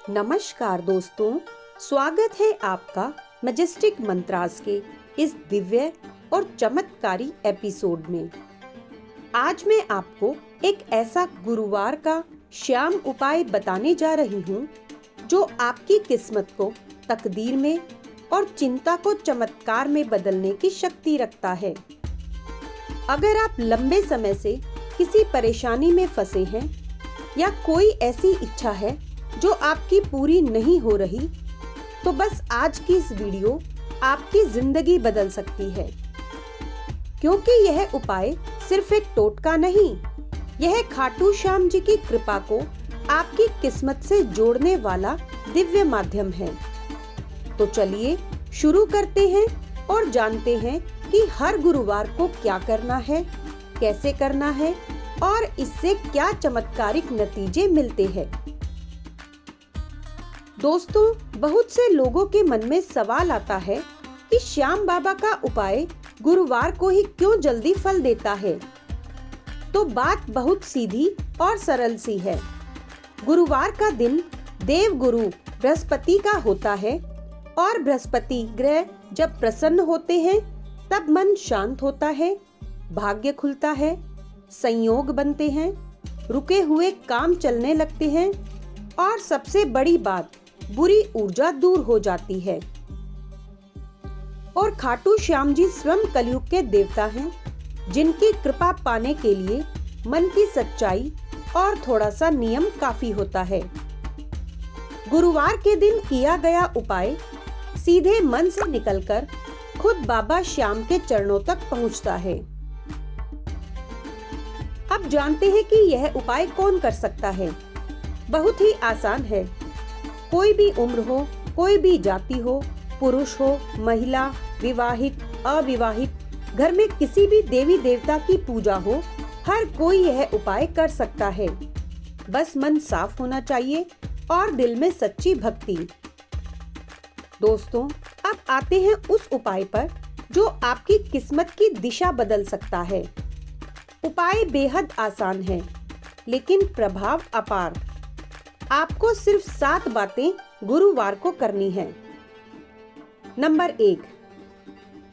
नमस्कार दोस्तों, स्वागत है आपका मैजेस्टिक मंत्रास के इस दिव्य और चमत्कारी एपिसोड में। आज मैं आपको एक ऐसा गुरुवार का श्याम उपाय बताने जा रही हूँ जो आपकी किस्मत को तकदीर में और चिंता को चमत्कार में बदलने की शक्ति रखता है। अगर आप लंबे समय से किसी परेशानी में फंसे हैं या कोई ऐसी इच्छा है जो आपकी पूरी नहीं हो रही, तो बस आज की इस वीडियो आपकी जिंदगी बदल सकती है। क्योंकि यह उपाय सिर्फ एक टोटका नहीं, यह खाटू श्याम जी की कृपा को आपकी किस्मत से जोड़ने वाला दिव्य माध्यम है। तो चलिए शुरू करते हैं और जानते हैं कि हर गुरुवार को क्या करना है, कैसे करना है और इससे क्या चमत्कारिक नतीजे मिलते हैं। दोस्तों, बहुत से लोगों के मन में सवाल आता है कि श्याम बाबा का उपाय गुरुवार को ही क्यों जल्दी फल देता है। तो बात बहुत सीधी और सरल सी है। गुरुवार का दिन देव गुरु बृहस्पति का होता है और बृहस्पति ग्रह जब प्रसन्न होते हैं तब मन शांत होता है, भाग्य खुलता है, संयोग बनते हैं, रुके हुए काम चलने लगते हैं और सबसे बड़ी बात, बुरी ऊर्जा दूर हो जाती है। और खाटू श्याम जी स्वयं कलयुग के देवता हैं, जिनकी कृपा पाने के लिए मन की सच्चाई और थोड़ा सा नियम काफी होता है। गुरुवार के दिन किया गया उपाय सीधे मन से निकलकर खुद बाबा श्याम के चरणों तक पहुंचता है। अब जानते हैं कि यह उपाय कौन कर सकता है। बहुत ही आसान है। कोई भी उम्र हो, कोई भी जाति हो, पुरुष हो, महिला, विवाहित, अविवाहित, घर में किसी भी देवी देवता की पूजा हो, हर कोई यह उपाय कर सकता है। बस मन साफ होना चाहिए और दिल में सच्ची भक्ति। दोस्तों, अब आते हैं उस उपाय पर जो आपकी किस्मत की दिशा बदल सकता है। उपाय बेहद आसान है, लेकिन प्रभाव अपार। आपको सिर्फ 7 बातें गुरुवार को करनी है। नंबर 1,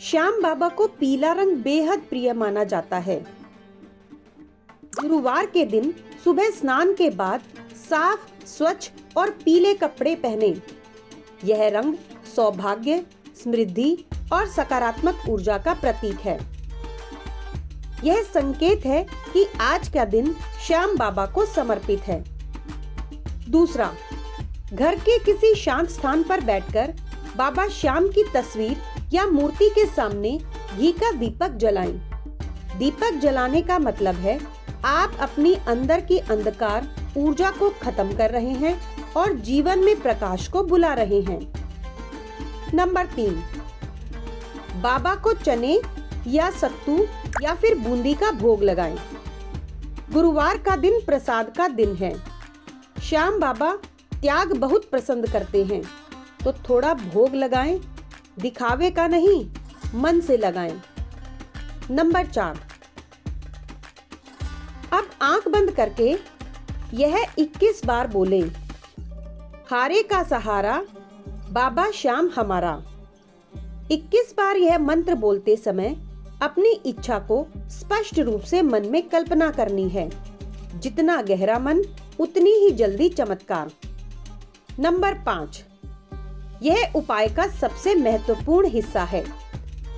श्याम बाबा को पीला रंग बेहद प्रिय माना जाता है। गुरुवार के दिन सुबह स्नान के बाद साफ, स्वच्छ और पीले कपड़े पहने। यह रंग सौभाग्य, समृद्धि और सकारात्मक ऊर्जा का प्रतीक है। यह संकेत है कि आज का दिन श्याम बाबा को समर्पित है। दूसरा, घर के किसी शांत स्थान पर बैठकर बाबा श्याम की तस्वीर या मूर्ति के सामने घी का दीपक जलाएं। दीपक जलाने का मतलब है आप अपनी अंदर की अंधकार ऊर्जा को खत्म कर रहे हैं और जीवन में प्रकाश को बुला रहे हैं। नंबर 3, बाबा को चने या सत्तू या फिर बूंदी का भोग लगाएं। गुरुवार का दिन प्रसाद का दिन है। श्याम बाबा त्याग बहुत पसंद करते हैं, तो थोड़ा भोग लगाएं, दिखावे का नहीं, मन से लगाएं। नंबर 4, अब आंख बंद करके यह 21 बार बोले, हारे का सहारा बाबा श्याम हमारा। 21 बार यह मंत्र बोलते समय अपनी इच्छा को स्पष्ट रूप से मन में कल्पना करनी है। जितना गहरा मन, उतनी ही जल्दी चमत्कार। नंबर 5, यह उपाय का सबसे महत्वपूर्ण हिस्सा है।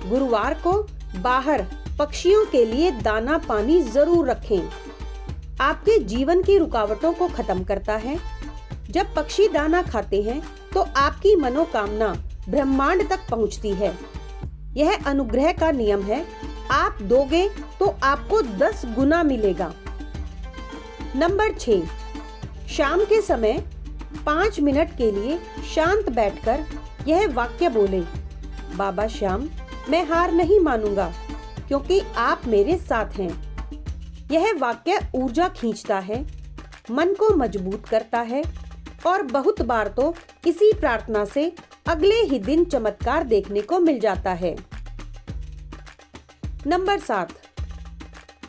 गुरुवार को बाहर पक्षियों के लिए दाना पानी जरूर रखें। आपके जीवन की रुकावटों को खत्म करता है। जब पक्षी दाना खाते हैं तो आपकी मनोकामना ब्रह्मांड तक पहुंचती है। यह अनुग्रह का नियम है। आप दोगे तो आपको 10 गुना मिलेगा। नंबर 6, शाम के समय 5 मिनट के लिए शांत बैठकर यह वाक्य बोले, बाबा श्याम, मैं हार नहीं मानूंगा क्योंकि आप मेरे साथ हैं। यह वाक्य ऊर्जा खींचता है, मन को मजबूत करता है और बहुत बार तो इसी प्रार्थना से अगले ही दिन चमत्कार देखने को मिल जाता है। नंबर 7,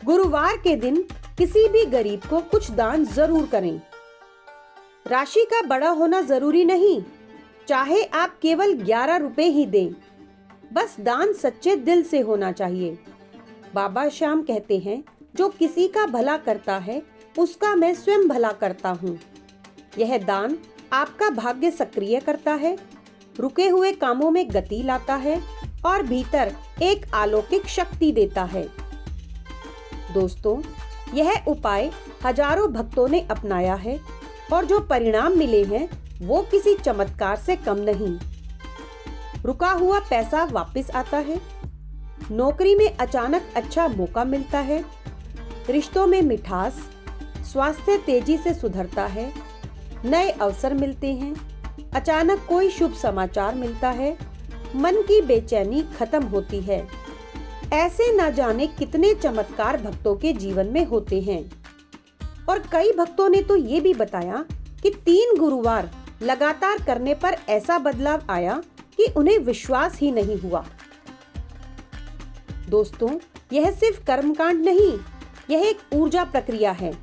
गुरुवार के दिन किसी भी गरीब को कुछ दान जरूर करें। राशि का बड़ा होना जरूरी नहीं, चाहे आप केवल 11 रुपए ही दें, बस दान सच्चे दिल से होना चाहिए। बाबा श्याम कहते हैं, जो किसी का भला करता है उसका मैं स्वयं भला करता हूँ। यह दान आपका भाग्य सक्रिय करता है, रुके हुए कामों में गति लाता है और भीतर एक अलौकिक शक्ति देता है। दोस्तों, यह उपाय हजारों भक्तों ने अपनाया है और जो परिणाम मिले हैं वो किसी चमत्कार से कम नहीं। रुका हुआ पैसा वापस आता है, नौकरी में अचानक अच्छा मौका मिलता है, रिश्तों में मिठास, स्वास्थ्य तेजी से सुधरता है, नए अवसर मिलते हैं, अचानक कोई शुभ समाचार मिलता है, मन की बेचैनी खत्म होती है। ऐसे न जाने कितने चमत्कार भक्तों के जीवन में होते हैं। और कई भक्तों ने तो ये भी बताया कि 3 गुरुवार लगातार करने पर ऐसा बदलाव आया कि उन्हें विश्वास ही नहीं हुआ। दोस्तों, यह सिर्फ कर्मकांड नहीं, यह एक ऊर्जा प्रक्रिया है।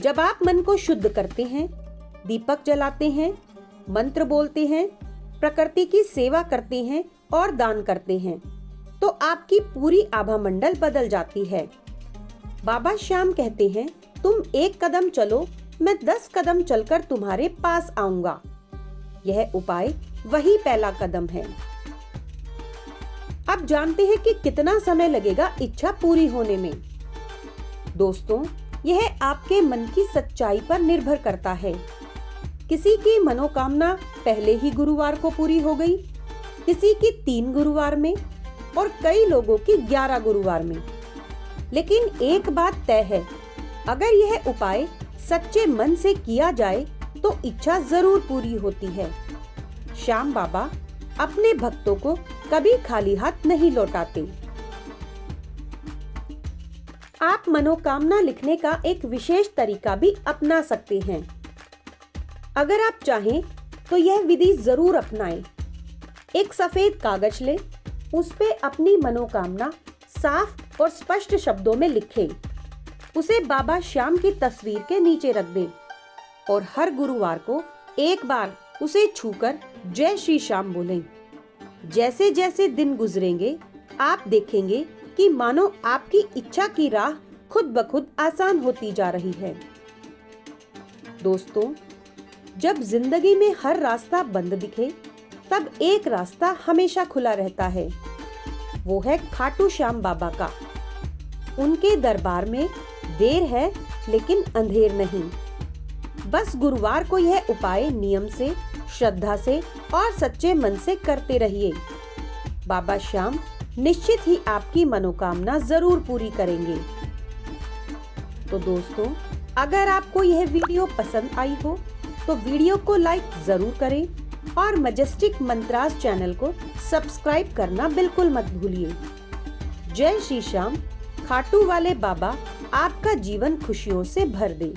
जब आप मन को शुद्ध करते हैं, दीपक जलाते हैं, मंत्र बोलते हैं, प्रकृति की सेवा करते हैं और दान करते हैं, तो आपकी पूरी आभा मंडल बदल जाती है। बाबा श्याम कहते हैं, तुम 1 कदम चलो, मैं 10 कदम चलकर तुम्हारे पास आऊंगा। यह उपाय वही पहला कदम है। अब जानते हैं कि कितना समय लगेगा इच्छा पूरी होने में। दोस्तों, यह आपके मन की सच्चाई पर निर्भर करता है। किसी की मनोकामना पहले ही गुरुवार को पूरी हो गई, किसी की 3 गुरुवार में और कई लोगों की 11 गुरुवार में। लेकिन एक बात तय है, अगर यह उपाय सच्चे मन से किया जाए तो इच्छा जरूर पूरी होती है। श्याम बाबा अपने भक्तों को कभी खाली हाथ नहीं लौटाते। आप मनोकामना लिखने का एक विशेष तरीका भी अपना सकते हैं। अगर आप चाहें तो यह विधि जरूर अपनाएं। एक सफेद कागज लें, उस पे अपनी मनोकामना साफ और स्पष्ट शब्दों में लिखें। उसे बाबा श्याम की तस्वीर के नीचे रख दें और हर गुरुवार को एक बार उसे छूकर जय श्री श्याम बोलें। जैसे जैसे दिन गुजरेंगे, आप देखेंगे कि मानो आपकी इच्छा की राह खुद ब खुद आसान होती जा रही है। दोस्तों, जब जिंदगी में हर रास्ता बंद दिखे, तब एक रास्ता हमेशा खुला रहता है। वो है खाटू श्याम बाबा का। उनके दरबार में देर है लेकिन अंधेर नहीं। बस गुरुवार को यह उपाय नियम से, श्रद्धा से और सच्चे मन से करते रहिए। बाबा श्याम निश्चित ही आपकी मनोकामना जरूर पूरी करेंगे। तो दोस्तों, अगर आपको यह वीडियो पसंद आई हो तो वीडियो को लाइक जरूर करें और मैजेस्टिक मंत्रास चैनल को सब्सक्राइब करना बिल्कुल मत भूलिए। जय श्री श्याम। खाटू वाले बाबा आपका जीवन खुशियों से भर दे।